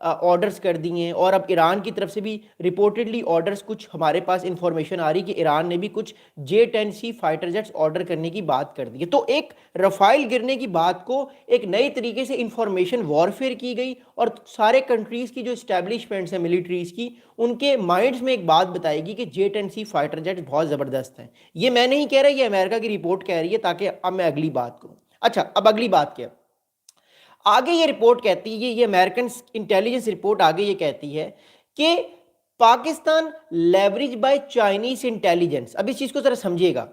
Orders کر دی ہیں, اور اب ایران کی طرف سے بھی رپورٹڈلی آرڈرز کچھ ہمارے پاس انفارمیشن آ رہی کہ ایران نے بھی کچھ J-10C فائٹر جیٹس آرڈر کرنے کی بات کر دی ہے. تو ایک رفائل گرنے کی بات کو ایک نئے طریقے سے انفارمیشن وارفیئر کی گئی, اور سارے کنٹریز کی جو اسٹیبلشمنٹس ہیں ملٹریز کی, ان کے مائنڈز میں ایک بات بتائے گی کہ J-10C فائٹر جیٹس بہت زبردست ہیں. یہ میں نہیں کہہ رہا, یہ امریکہ کی رپورٹ کہہ رہی ہے, تاکہ اب میں اگلی بات کروں. اچھا, اب اگلی بات کیا آگے یہ رپورٹ کہتی ہے, یہ امریکن انٹیلیجنس رپورٹ آگے یہ کہتی ہے کہ Pakistan leverage by Chinese intelligence. اب اس چیز کو ذرا سمجھیے گا.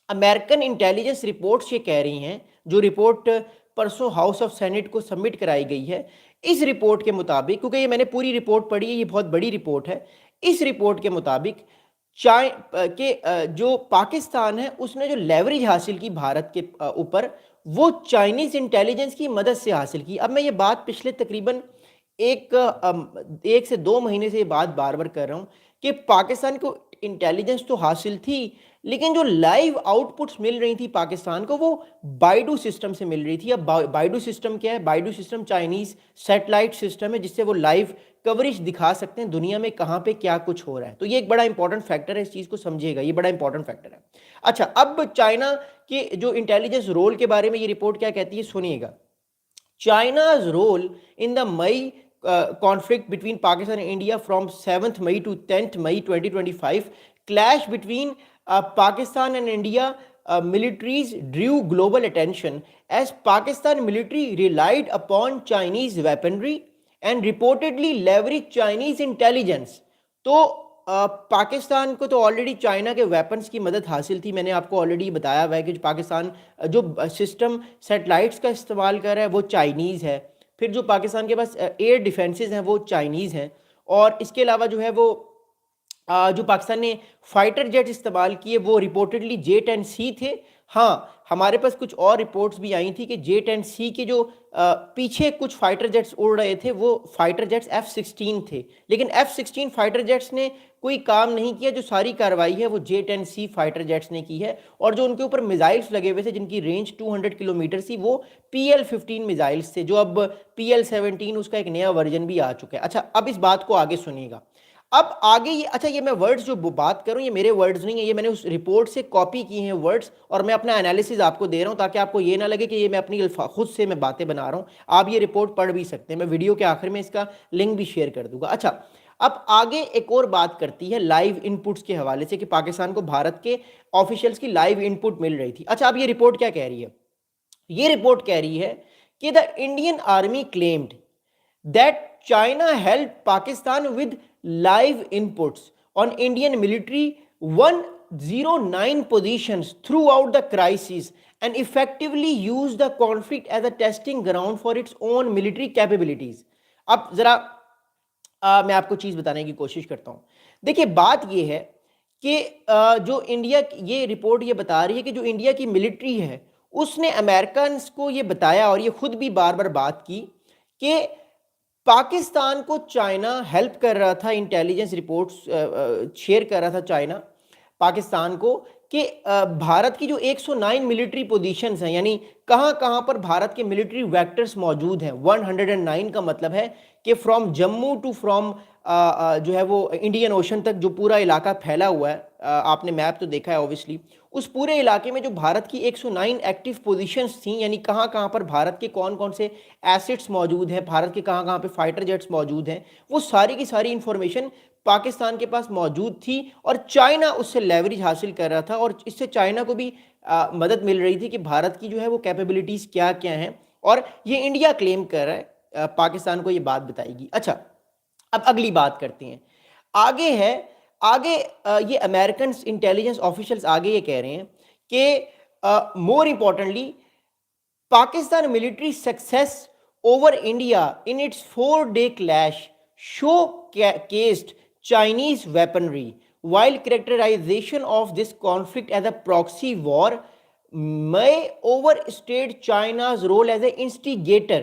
امریکن انٹیلیجنس رپورٹس یہ کہہ رہی ہیں, جو رپورٹ پرسوں ہاؤس آف سینٹ کو سبمٹ کرائی گئی ہے, اس رپورٹ کے مطابق, کیونکہ یہ میں نے پوری رپورٹ پڑھی ہے, یہ بہت بڑی رپورٹ ہے, اس رپورٹ کے مطابق کہ جو پاکستان ہے اس نے جو لیوریج حاصل کی بھارت کے اوپر, وہ چائنیز انٹیلیجنس کی مدد سے حاصل کی. اب میں یہ بات پچھلے تقریباً ایک سے 2 مہینے سے یہ بات بار بار کر رہا ہوں کہ پاکستان کو انٹیلیجنس تو حاصل تھی, لیکن جو لائیو آؤٹ پٹس مل رہی تھی پاکستان کو, وہ بائیڈو سسٹم سے مل رہی تھی. اب بائیڈو سسٹم کیا ہے؟ بائیڈو سسٹم چائنیز سیٹلائٹ سسٹم ہے, جس سے وہ لائیو کوریج دکھا سکتے ہیں دنیا میں کہاں پہ کیا کچھ ہو رہا ہے. تو یہ ایک بڑا امپورٹنٹ فیکٹر ہے, اس چیز کو سمجھیے گا, یہ بڑا امپورٹنٹ فیکٹر ہے. اچھا, اب چائنا کے جو انٹیلیجنس رول کے بارے میں یہ رپورٹ کیا کہتی ہے, سنیے گا. China's role in the May conflict between Pakistan and India from 7th May to 10th May 2025, clash between Pakistan and India militaries drew global attention as Pakistan military relied upon Chinese weaponry and reportedly leveraged Chinese intelligence. تو پاکستان کو تو already China کے weapons کی مدد حاصل تھی. میں نے آپ کو آلریڈی بتایا ہوا ہے کہ پاکستان جو سسٹم سیٹلائٹس کا استعمال کر رہا ہے وہ چائنیز ہے. پھر جو پاکستان کے پاس ایئر ڈیفنسز ہیں وہ چائنیز ہیں, اور اس کے علاوہ جو ہے وہ جو پاکستان نے فائٹر جیٹ استعمال کیے وہ رپورٹڈلی J-10C تھے. ہاں, ہمارے پاس کچھ اور رپورٹس بھی آئی تھی کہ J-10C کے جو پیچھے کچھ فائٹر جیٹس اڑ رہے تھے وہ فائٹر جیٹس F-16 تھے, لیکن F-16 فائٹر جیٹس نے کوئی کام نہیں کیا. جو ساری کاروائی ہے وہ J-10C فائٹر جیٹس نے کی ہے, اور جو ان کے اوپر میزائلز لگے ہوئے تھے جن کی رینج 200 کلومیٹر تھی, وہ PL-15 میزائلز تھے, جو اب PL-17 اس کا ایک نیا ورژن بھی آ چکا ہے. اچھا, اب اس بات کو آگے سنیے گا. اب آگے یہ, اچھا یہ میں ورڈز جو بات کروں یہ میرے ورڈز نہیں ہیں, یہ میں نے اس رپورٹ سے کاپی کی ہیں ورڈز, اور میں اپنا انالیسز آپ کو دے رہا ہوں تاکہ آپ کو یہ نہ لگے کہ یہ میں اپنی خود سے میں باتیں بنا رہا ہوں. آپ یہ رپورٹ پڑھ بھی سکتے ہیں, میں ویڈیو کے آخر میں اس کا لنک بھی شیئر کر دوں گا. اچھا, اب آگے ایک اور بات کرتی ہے لائیو ان پٹس کے حوالے سے کہ پاکستان کو بھارت کے آفیشلز کی لائیو ان پٹ مل رہی تھی. اچھا, اب یہ رپورٹ کیا کہہ رہی ہے؟ یہ رپورٹ کہہ رہی ہے کہ the Indian army claimed that China helped Pakistan with live inputs on Indian military 109 positions throughout the crisis and effectively used the conflict as a testing ground for its own military capabilities. اب ذرا میں آپ کو چیز بتانے کی کوشش کرتا ہوں. دیکھیں, بات یہ ہے کہ جو انڈیا, یہ رپورٹ یہ بتا رہی ہے کہ جو انڈیا کی ملٹری ہے اس نے امریکنز کو یہ بتایا, اور یہ خود بھی بار بار بات کی کہ پاکستان کو چائنا ہیلپ کر رہا تھا, انٹیلیجنس رپورٹس شیئر کر رہا تھا چائنا پاکستان کو کہ بھارت کی جو 109 ملٹری پوزیشنز ہیں, یعنی کہاں کہاں پر بھارت کے ملٹری ویکٹرز موجود ہیں. 109 کا مطلب ہے کہ فرام جموں ٹو فرام جو ہے وہ انڈین اوشن تک جو پورا علاقہ پھیلا ہوا ہے, آپ نے میپ تو دیکھا ہے اوبیسلی, اس پورے علاقے میں جو بھارت کی 109 ایکٹیو پوزیشنز تھیں, یعنی کہاں کہاں پر بھارت کے کون کون سے ایسٹس موجود ہیں, بھارت کے کہاں کہاں پہ فائٹر جیٹس موجود ہیں, وہ ساری کی ساری انفارمیشن پاکستان کے پاس موجود تھی, اور چائنا اس سے لیوریج حاصل کر رہا تھا, اور اس سے چائنا کو بھی مدد مل رہی تھی کہ بھارت کی جو ہے وہ کیپیبلٹیز کیا کیا ہیں, اور یہ انڈیا کلیم کر رہا ہے پاکستان کو یہ بات بتائے گی. اچھا, اب اگلی بات کرتے ہیں. آگے ہے, آگے یہ امریکن انٹیلیجنس آفیشلز آگے یہ کہہ رہے ہیں کہ more importantly Pakistan military success over India in its 4-day clash showcased Chinese weaponry, while characterization of this conflict as a proxy war may overstate China's role as an instigator.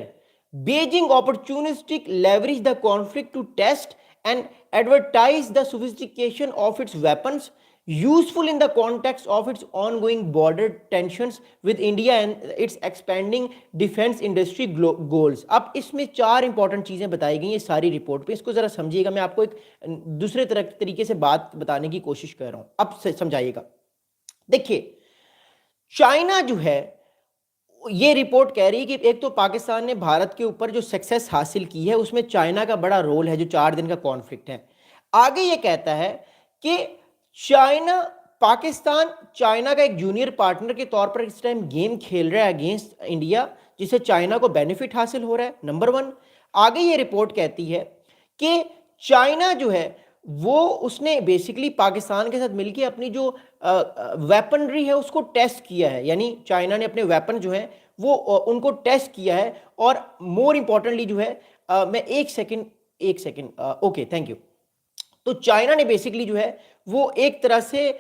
Beijing opportunistic leveraged the conflict to test and advertise the sophistication of its weapons, useful in the context of its ongoing border tensions with India and its expanding defense industry goals. اب اس میں 4 important چیزیں بتائی گئی ہیں ساری report پہ. اس کو ذرا سمجھیے گا, میں آپ کو ایک دوسرے طریقے سے بات بتانے کی کوشش کر رہا ہوں, اب سمجھائیے گا. دیکھیے چائنا جو ہے, یہ رپورٹ کہہ رہی ہے کہ ایک تو پاکستان نے بھارت کے اوپر جو سکسیس حاصل کی ہے اس میں چائنا کا بڑا رول ہے, جو 4 دن کا کانفلکٹ ہے. آگے یہ کہتا ہے کہ پاکستان چائنا کا ایک جونیئر پارٹنر کے طور پر اس ٹائم گیم کھیل رہا ہے اگینسٹ انڈیا, جس سے چائنا کو بینیفٹ حاصل ہو رہا ہے, نمبر 1. آگے یہ رپورٹ کہتی ہے کہ چائنا جو ہے وہ اس نے بیسیکلی پاکستان کے ساتھ مل کے اپنی جو ویپنری ہے اس کو ٹیسٹ کیا ہے, یعنی چائنا نے اپنے ویپن جو ہے وہ ان کو ٹیسٹ کیا ہے. اور مور امپورٹنٹلی جو ہے, میں ایک سیکنڈ اوکے تھینک یو. تو چائنا نے بیسیکلی جو ہے وہ ایک طرح سے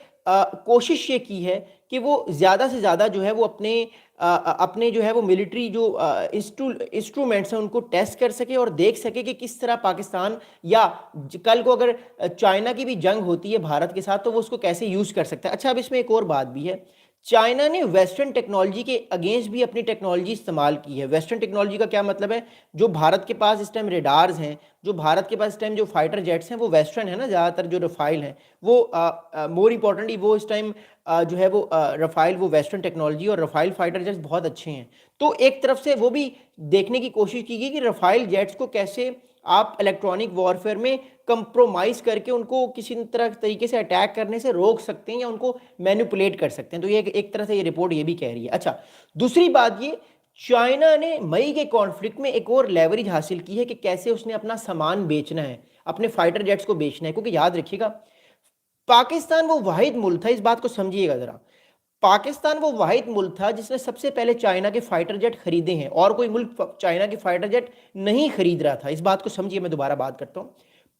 کوشش یہ کی ہے کہ وہ زیادہ سے زیادہ جو ہے وہ اپنے جو ہے وہ ملٹری جو انسٹرومنٹس ہیں ان کو ٹیسٹ کر سکے اور دیکھ سکے کہ کس طرح پاکستان, یا کل کو اگر چائنا کی بھی جنگ ہوتی ہے بھارت کے ساتھ تو وہ اس کو کیسے یوز کر سکتا ہے. اچھا اب اس میں ایک اور بات بھی ہے, چائنا نے ویسٹرن ٹیکنالوجی کے اگینسٹ بھی اپنی ٹیکنالوجی استعمال کی ہے. ویسٹرن ٹیکنالوجی کا کیا مطلب ہے, جو بھارت کے پاس اس ٹائم ریڈارز ہیں, جو بھارت کے پاس اس ٹائم جو فائٹر جیٹس ہیں وہ ویسٹرن ہیں نا, زیادہ تر جو رفائل ہیں وہ مور امپورٹنٹلی وہ اس ٹائم جو ہے وہ رفائل وہ ویسٹرن ٹیکنالوجی, اور رفائل فائٹر جیٹس بہت اچھے ہیں. تو ایک طرف سے وہ بھی دیکھنے کی کوشش کی گئی کہ رفائل جیٹس کو کیسے آپ الیکٹرانک وارفیئر میں کمپرومائز کر کے ان کو کسی طریقے سے اٹیک کرنے سے روک سکتے ہیں یا ان کو مینیپولیٹ کر سکتے ہیں. تو یہ ایک طرح سے یہ رپورٹ یہ بھی کہہ رہی ہے. اچھا دوسری بات, یہ چائنا نے مئی کے کانفلکٹ میں ایک اور لیوریج حاصل کی ہے کہ کیسے اس نے اپنا سامان بیچنا ہے, اپنے فائٹر جیٹس کو بیچنا ہے. کیونکہ یاد رکھیے گا پاکستان وہ واحد ملک تھا, اس بات کو سمجھیے گا ذرا, پاکستان وہ واحد ملک تھا جس نے سب سے پہلے چائنا کے فائٹر جیٹ خریدے ہیں, اور کوئی ملک چائنا کے فائٹر جیٹ نہیں خرید رہا تھا. اس بات کو سمجھیے, میں دوبارہ بات کرتا ہوں.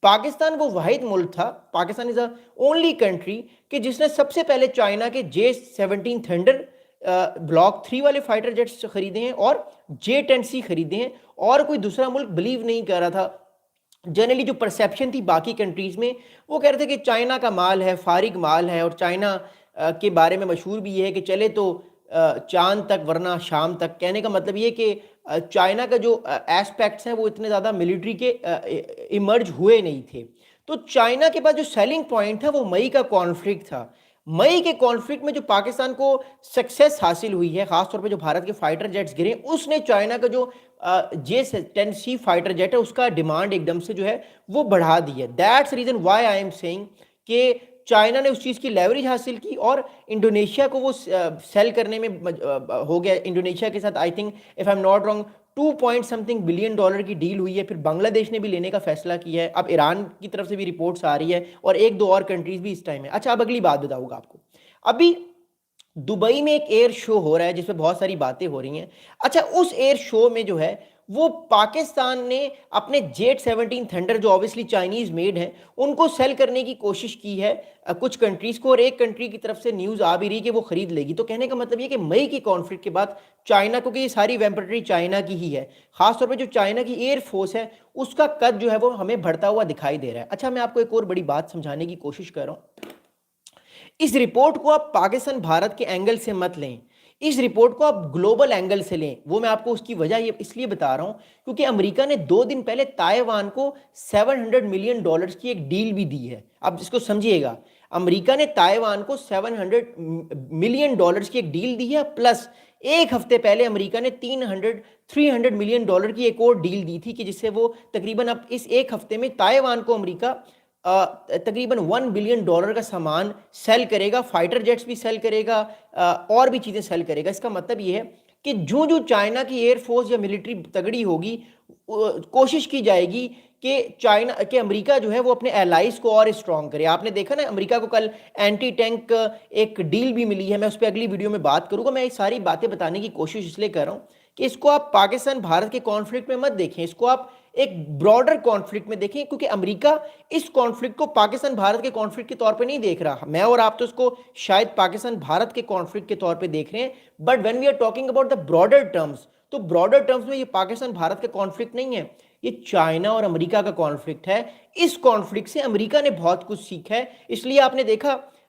پاکستان وہ واحد ملک تھا, پاکستان از اونلی کنٹری کہ جس نے سب سے پہلے چائنا کے J-17 تھنڈر بلاک 3 والے فائٹر جیٹس خریدے ہیں اور J-10C خریدے ہیں, اور کوئی دوسرا ملک بلیو نہیں کر رہا تھا. جنرلی جو پرسیپشن تھی باقی کنٹریز میں, وہ کہہ رہے تھے کہ چائنا کا مال ہے, فارغ مال ہے, اور چائنا کے بارے میں مشہور بھی یہ ہے کہ چلے تو چاند تک ورنہ شام تک. کہنے کا مطلب یہ کہ چائنا کا جو ایسپیکٹس ہیں وہ اتنے زیادہ ملٹری کے ایمرج ہوئے نہیں تھے. تو چائنا کے پاس جو سیلنگ پوائنٹ تھا وہ مئی کا کانفلکٹ تھا. مئی کے کانفلکٹ میں جو پاکستان کو سکسیس حاصل ہوئی ہے, خاص طور پہ جو بھارت کے فائٹر جیٹس گرے, اس نے چائنا کا جو J-10C فائٹر جیٹ ہے اس کا ڈیمانڈ ایک دم سے جو ہے وہ بڑھا دی ہے. That's reason why I am seeing کہ چائنا نے اس چیز کی لیوریج حاصل کی اور انڈونیشیا کو وہ سیل کرنے میں ہو گیا. انڈونیشیا کے ساتھ I think if I am not wrong 2 billion dollar کی ڈیل ہوئی ہے. پھر بنگلہ دیش نے بھی لینے کا فیصلہ کیا ہے. اب ایران کی طرف سے بھی رپورٹس آ رہی ہے اور 1-2 اور کنٹریز بھی اس ٹائم ہے. اچھا اب اگلی بات بتاؤں گا آپ کو. ابھی دبئی میں ایک ایئر شو ہو رہا ہے جس پہ بہت ساری باتیں ہو رہی ہیں. اچھا اس ایئر شو میں جو ہے وہ پاکستان نے اپنے J-17 تھنڈر جو آبویسلی چائنیز میڈ ہیں ان کو سیل کرنے کی کوشش کی ہے کچھ کنٹریز کو, اور ایک کنٹری کی طرف سے نیوز آ بھی رہی کہ وہ خرید لے گی. تو کہنے کا مطلب یہ کہ مئی کی کانفلکٹ کے بعد چائنا, کیونکہ یہ ساری ویپنری چائنا کی ہی ہے, خاص طور پہ جو چائنا کی ایئر فورس ہے اس کا قد جو ہے وہ ہمیں بڑھتا ہوا دکھائی دے رہا ہے. اچھا میں آپ کو ایک اور بڑی بات سمجھانے کی کوشش کر رہا ہوں. اس رپورٹ کو آپ پاکستان بھارت کے اینگل سے مت لیں, اس رپورٹ کو آپ گلوبل اینگل سے لیں. وہ میں آپ کو اس کی وجہ اس لیے بتا رہا ہوں کیونکہ امریکہ نے 2 دن پہلے تائیوان کو $700 ملین کی ایک ڈیل بھی دی ہے. اب اس کو سمجھیے گا, امریکہ نے تائیوان کو $700 ملین کی ایک ڈیل دی ہے, پلس ایک ہفتے پہلے امریکہ نے $300 ملین کی ایک اور ڈیل دی تھی کہ جس سے وہ تقریباً اب اس ایک ہفتے میں تائیوان کو امریکہ تقریباً $1 بلین کا سامان سیل کرے گا, فائٹر جیٹس بھی سیل کرے گا, اور بھی چیزیں سیل کرے گا. اس کا مطلب یہ ہے کہ جو چائنا کی ایئر فورس یا ملٹری تگڑی ہوگی, کوشش کی جائے گی کہ امریکہ جو ہے وہ اپنے الائز کو اور اسٹرانگ کرے. آپ نے دیکھا نا امریکہ کو کل اینٹی ٹینک ایک ڈیل بھی ملی ہے, میں اس پہ اگلی ویڈیو میں بات کروں گا. میں یہ ساری باتیں بتانے کی کوشش اس لیے کر رہا ہوں کہ اس کو آپ پاکستان بھارت کے کانفلکٹ میں مت دیکھیں, اس کو آپ ایک براڈر کانفلکٹ میں دیکھیں, کیونکہ امریکہ اس کانفلکٹ کو پاکستان بھارت کے کانفلکٹ کے طور پہ نہیں دیکھ رہا. میں اور آپ تو اس کو شاید پاکستان بھارت کے کانفلکٹ کے طور پہ دیکھ رہے ہیں, but when we are talking about the broader terms, تو براڈر ٹرمز میں یہ پاکستان بھارت کا کانفلکٹ نہیں ہے, یہ چائنا اور امریکہ کا کانفلکٹ ہے. اس کانفلکٹ سے امریکہ نے بہت کچھ سیکھا ہے. اس لیے آپ نے دیکھا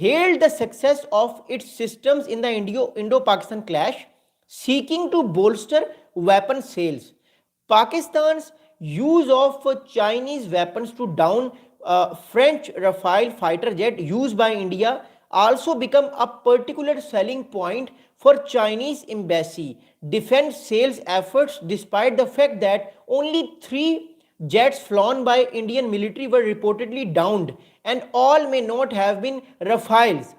hailed the success of its systems in the Indo-Pakistan clash, seeking to bolster weapon sales. Pakistan's use of Chinese weapons to down French Rafale fighter jet used by India also become a particular selling point for Chinese embassy defense sales efforts, despite the fact that only 3 jets flown by Indian military were reportedly downed and all may not have been Rafales.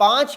5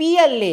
PLA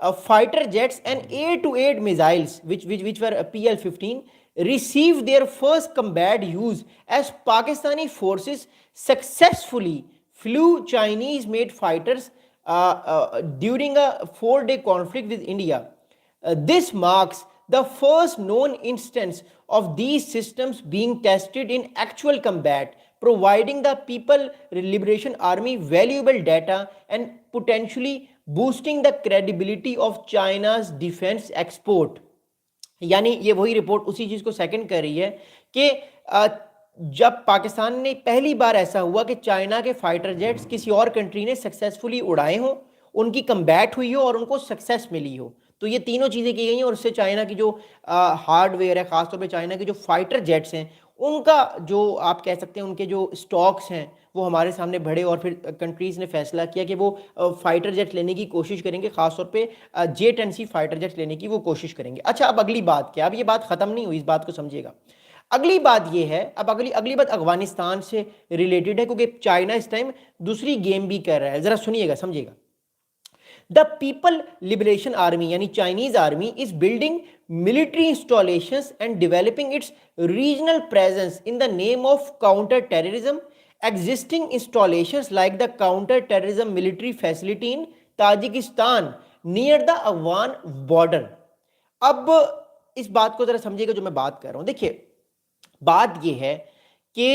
fighter jets and air-to-air missiles which were PL-15 received their first combat use as Pakistani forces successfully flew Chinese made fighters during a 4-day conflict with India. This marks the first known instance of these systems being tested in actual combat, providing the People Liberation Army valuable data and potentially boosting the credibility of China's defense export. یعنی یہ وہی report اسی چیز کو second کر رہی ہے کہ جب پاکستان نے پہلی بار ایسا ہوا کہ چائنا کے فائٹر جیٹس کسی اور کنٹری نے سکسیسفلی اڑائے ہوں, ان کی کمبیٹ ہوئی ہو اور ان کو سکسیس ملی ہو, تو یہ تینوں چیزیں کی گئی ہیں. اور اس سے چائنا کی جو ہارڈ ویئر ہے, خاص طور پہ چائنا کے جو فائٹر جیٹس ہیں, ان کا جو آپ کہہ سکتے ہیں ان کے جو سٹاکس ہیں وہ ہمارے سامنے بڑھے, اور پھر کنٹریز نے فیصلہ کیا کہ وہ فائٹر جیٹ لینے کی کوشش کریں گے, خاص طور پہ J-10C فائٹر جیٹ لینے کی وہ کوشش کریں گے. اچھا, اب اگلی بات کیا, اب یہ بات ختم نہیں ہوئی, اس بات کو سمجھیے گا. اگلی بات یہ ہے, اب اگلی بات افغانستان سے ریلیٹڈ ہے, کیونکہ چائنا اس ٹائم دوسری گیم بھی کر رہا ہے. ذرا سنیے گا, سمجھیے گا. The People Liberation Army یعنی Chinese Army is building military installations and developing its regional presence in the name of counter-terrorism. Existing installations like the counter-terrorism military facility in Tajikistan near the Afghan border. اب اس بات کو ذرا سمجھیے گا جو میں بات کر رہا ہوں. دیکھیے, بات یہ ہے کہ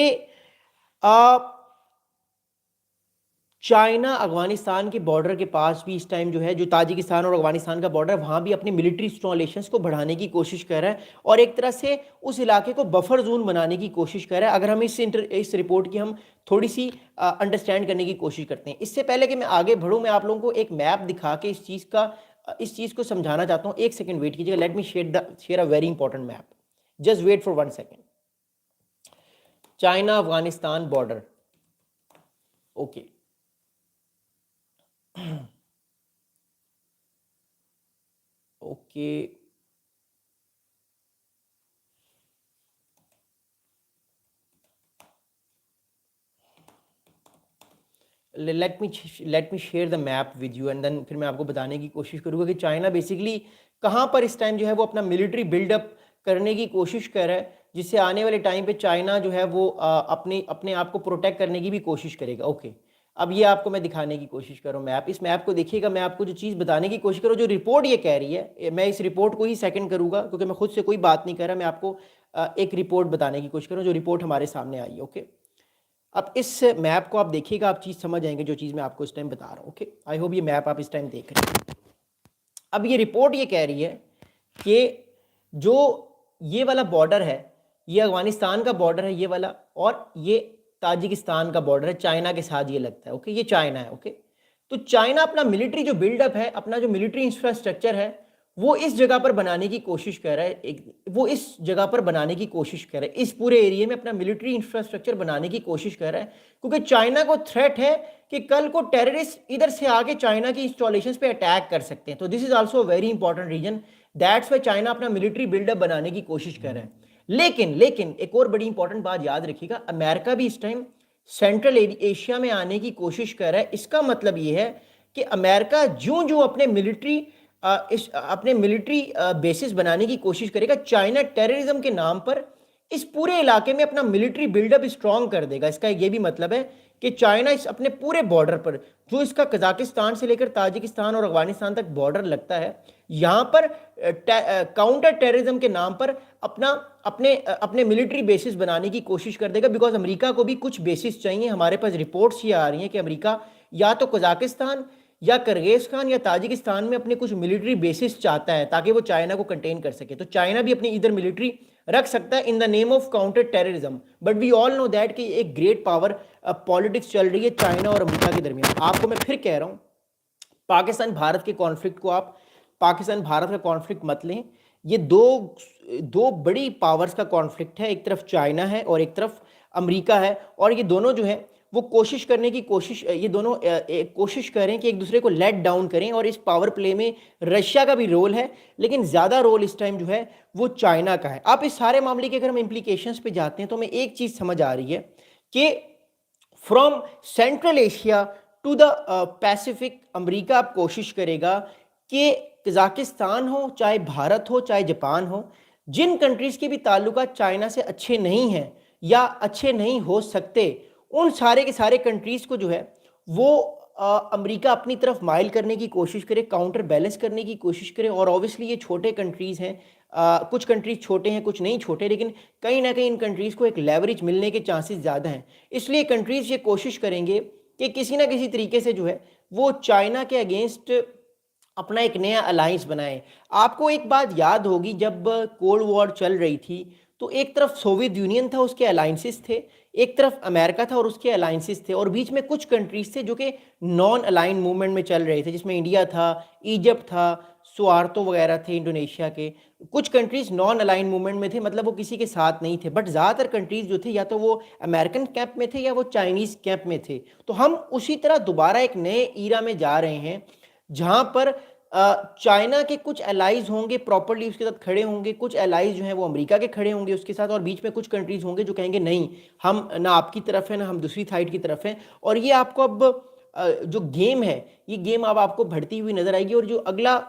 چائنا افغانستان کے بارڈر کے پاس بھی اس ٹائم جو ہے, جو تاجکستان اور افغانستان کا بارڈر, وہاں بھی اپنی ملٹری انسٹالیشنز کو بڑھانے کی کوشش کر رہا ہے, اور ایک طرح سے اس علاقے کو بفر زون بنانے کی کوشش کر رہا ہے. اگر ہم اس رپورٹ کی ہم تھوڑی سی انڈرسٹینڈ کرنے کی کوشش کرتے ہیں, اس سے پہلے کہ میں آگے بڑھوں, میں آپ لوگوں کو ایک میپ دکھا کے اس چیز کو سمجھانا چاہتا ہوں. ایک سیکنڈ ویٹ کیجیے گا. Let me share a very important map. Just wait for 1 second. China Afghanistan border, okay. Okay, let me share the map with you, and then پھر میں آپ کو بتانے کی کوشش کروں گا کہ چائنا بیسیکلی کہاں پر اس ٹائم جو ہے وہ اپنا ملٹری بلڈ اپ کرنے کی کوشش کر رہا ہے, جس سے آنے والے ٹائم پہ چائنا جو ہے وہ اپنے آپ کو پروٹیکٹ کرنے کی بھی کوشش کرے گا. اوکے, اب یہ آپ کو میں دکھانے کی کوشش کر رہا ہوں میپ. اس میپ کو دیکھیے گا, میں آپ کو جو چیز بتانے کی کوشش کروں, جو رپورٹ یہ کہہ رہی ہے, میں اس رپورٹ کو ہی سیکنڈ کروں گا کیونکہ میں خود سے کوئی بات نہیں کر رہا, میں آپ کو ایک رپورٹ بتانے کی کوشش کروں جو رپورٹ ہمارے سامنے آئی ہے. اوکے, اب اس میپ کو آپ دیکھیے گا, آپ چیز سمجھ آئیں گے جو چیز میں آپ کو اس ٹائم بتا رہا ہوں. اوکے, آئی ہوپ یہ میپ آپ اس ٹائم دیکھ رہے ہیں. اب یہ رپورٹ یہ کہہ رہی ہے کہ جو یہ والا بارڈر ہے, یہ افغانستان کا بارڈر ہے یہ والا, اور یہ تاجکستان کا بارڈر ہے چائنا کے ساتھ, یہ لگتا ہے. اوکے, یہ چائنا ہے. اوکے, تو چائنا اپنا ملٹری جو بلڈ اپ ہے, اپنا جو ملٹری انفراسٹرکچر ہے, وہ اس جگہ پر بنانے کی کوشش کر رہا ہے. اس پورے ایریے میں اپنا ملٹری انفراسٹرکچر بنانے کی کوشش کر رہا ہے, کیونکہ چائنا کو تھریٹ ہے کہ کل کو ٹیررسٹ ادھر سے آگے چائنا کی انسٹالیشنز پہ اٹیک کر سکتے ہیں. تو this is also very important region, that's why China اپنا ملٹری بلڈ اپ بنانے کی کوشش کر رہا ہے. لیکن ایک اور بڑی امپورٹنٹ بات یاد رکھیے گا, امریکہ بھی اس ٹائم سینٹرل ایشیا میں آنے کی کوشش کر رہا ہے. اس کا مطلب یہ ہے کہ امریکہ جو اپنے ملٹری بیسز بنانے کی کوشش کرے گا, چائنا ٹیررزم کے نام پر اس پورے علاقے میں اپنا ملٹری بلڈ اپ اسٹرانگ کر دے گا. اس کا یہ بھی مطلب ہے کہ چائنا اس اپنے پورے بارڈر پر, جو اس کا قزاقستان سے لے کر تاجکستان اور افغانستان تک بارڈر لگتا ہے, یہاں پر کاؤنٹر ٹیررزم کے نام پر اپنے ملٹری بیسز بنانے کی کوشش کر دے گا. بیکاز امریکہ کو بھی کچھ بیسز چاہیے. ہمارے پاس رپورٹس یہ آ رہی ہیں کہ امریکہ یا تو قزاقستان یا کرغیزستان یا تاجکستان میں اپنے کچھ ملٹری بیسز چاہتا ہے تاکہ وہ چائنا کو کنٹین کر سکے. تو چائنا بھی اپنی ادھر ملٹری رکھ سکتا ہے in the name of counter terrorism. But we all know that کہ ایک گریٹ پاور پالیٹکس چل رہی ہے چائنا اور امریکہ کے درمیان. آپ کو میں پھر کہہ رہا ہوں, پاکستان بھارت کے کانفلکٹ کو آپ پاکستان بھارت کا کانفلکٹ مت لیں. یہ دو بڑی پاورز کا کانفلکٹ ہے, ایک طرف چائنا ہے اور ایک طرف امریکہ ہے, اور یہ دونوں جو ہے وہ کوشش کر رہے ہیں کہ ایک دوسرے کو لیٹ ڈاؤن کریں, اور اس پاور پلے میں رشیا کا بھی رول ہے, لیکن زیادہ رول اس ٹائم جو ہے وہ چائنا کا ہے. آپ اس سارے معاملے کے اگر ہم امپلیکیشنز پہ جاتے ہیں تو ہمیں ایک چیز سمجھ آ رہی ہے کہ from Central Asia to the Pacific, امریکہ اب کوشش کرے گا کہ قزاقستان ہو, چاہے بھارت ہو, چاہے جاپان ہو, جن کنٹریز کے بھی تعلقات چائنا سے اچھے نہیں ہیں یا اچھے نہیں ہو سکتے, ان سارے کے سارے کنٹریز کو جو ہے وہ امریکہ اپنی طرف مائل کرنے کی کوشش کرے، کاؤنٹر بیلنس کرنے کی کوشش کرے، اور اوبیسلی یہ چھوٹے کنٹریز ہیں، کچھ کنٹریز چھوٹے ہیں کچھ نہیں چھوٹے، لیکن کہیں نہ کہیں ان کنٹریز کو ایک لیوریج ملنے کے چانسز زیادہ ہیں۔ اس لیے کنٹریز یہ کوشش کریں گے کہ کسی نہ کسی طریقے سے جو ہے وہ چائنا کے اگینسٹ اپنا ایک نیا الائنس بنائیں۔ آپ کو ایک بات یاد ہوگی، جب کولڈ وار چل رہی تھی تو ایک طرف سوویت یونین تھا، اس کے الائنسز تھے، ایک طرف امریکہ تھا اور اس کے الائنسز تھے، اور بیچ میں کچھ کنٹریز تھے جو کہ نان الائن موومنٹ میں چل رہے تھے، جس میں انڈیا تھا، ایجپٹ تھا، سوارتو وغیرہ تھے انڈونیشیا کے۔ کچھ کنٹریز نان الائن موومنٹ میں تھے، مطلب وہ کسی کے ساتھ نہیں تھے، بٹ زیادہ تر کنٹریز جو تھے یا تو وہ امریکن کیمپ میں تھے یا وہ چائنیز کیمپ میں تھے۔ تو ہم اسی طرح دوبارہ ایک نئے ایرا میں جا رہے ہیں جہاں پر چائنا کے کچھ الائز ہوں گے پراپرلی اس کے ساتھ کھڑے ہوں گے، کچھ الائز جو ہیں وہ امریکہ کے کھڑے ہوں گے اس کے ساتھ، اور بیچ میں کچھ کنٹریز ہوں گے جو کہیں گے نہیں، ہم نہ آپ کی طرف ہیں نہ ہم دوسری سائڈ کی طرف ہیں۔ اور یہ آپ کو اب جو گیم ہے، یہ گیم اب آپ کو بڑھتی ہوئی نظر آئے گی، اور جو اگلا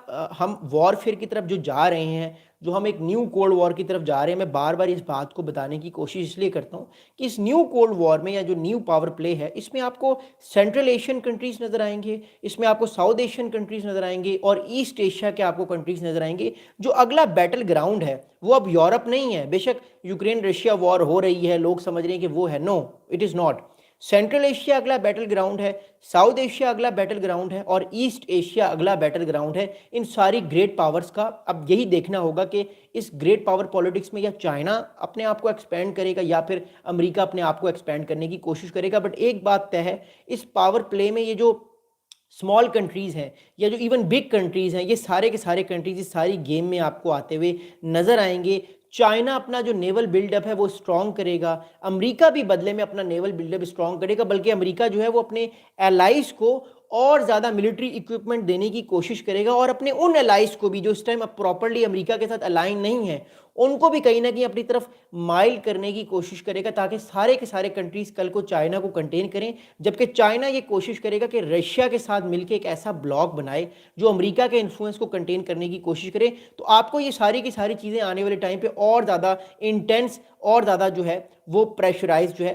ہم وار فیئر کی طرف جو جا رہے ہیں، جو ہم ایک نیو کولڈ وار کی طرف جا رہے ہیں، میں بار بار اس بات کو بتانے کی کوشش اس لیے کرتا ہوں کہ اس نیو کولڈ وار میں یا جو نیو پاور پلے ہے، اس میں آپ کو سینٹرل ایشین کنٹریز نظر آئیں گے، اس میں آپ کو ساؤتھ ایشین کنٹریز نظر آئیں گے، اور ایسٹ ایشیا کے آپ کو کنٹریز نظر آئیں گے۔ جو اگلا بیٹل گراؤنڈ ہے وہ اب یورپ نہیں ہے، بے شک یوکرین رشیا وار ہو رہی ہے، لوگ سمجھ رہے ہیں کہ وہ ہے، no it is not. Central Asia اگلا بیٹل گراؤنڈ ہے، ساؤتھ ایشیا اگلا بیٹل گراؤنڈ ہے، اور ایسٹ ایشیا اگلا بیٹل گراؤنڈ ہے۔ ان ساری گریٹ پاورز کا اب یہی دیکھنا ہوگا کہ اس گریٹ پاور پولیٹکس میں یا چائنا اپنے آپ کو ایکسپینڈ کرے گا یا پھر امریکہ اپنے آپ کو ایکسپینڈ کرنے کی کوشش کرے گا۔ بٹ ایک بات طے ہے، اس پاور پلے میں یہ جو اسمال کنٹریز ہیں یا جو ایون بگ کنٹریز ہیں، یہ سارے کے سارے کنٹریز اس ساری گیم میں آپ کو آتے ہوئے نظر آئیں گے۔ چائنا اپنا جو نیول بلڈ اپ ہے وہ اسٹرانگ کرے گا، امریکہ بھی بدلے میں اپنا نیول بلڈ اپ اسٹرانگ کرے گا، بلکہ امریکہ جو ہے وہ اپنے الائز کو اور زیادہ ملٹری اکوپمنٹ دینے کی کوشش کرے گا، اور اپنے ان الائز کو بھی جو اس ٹائم اب پراپرلی امریکہ کے ساتھ الائن نہیں ہیں، ان کو بھی کہیں نہ کہیں اپنی طرف مائل کرنے کی کوشش کرے گا، تاکہ سارے کے سارے کنٹریز کل کو چائنا کو کنٹین کریں، جبکہ چائنا یہ کوشش کرے گا کہ رشیا کے ساتھ مل کے ایک ایسا بلاک بنائے جو امریکہ کے انفلوئنس کو کنٹین کرنے کی کوشش کرے۔ تو آپ کو یہ ساری کی ساری چیزیں آنے والے ٹائم پہ اور زیادہ انٹینس اور زیادہ جو ہے وہ پریشرائز جو ہے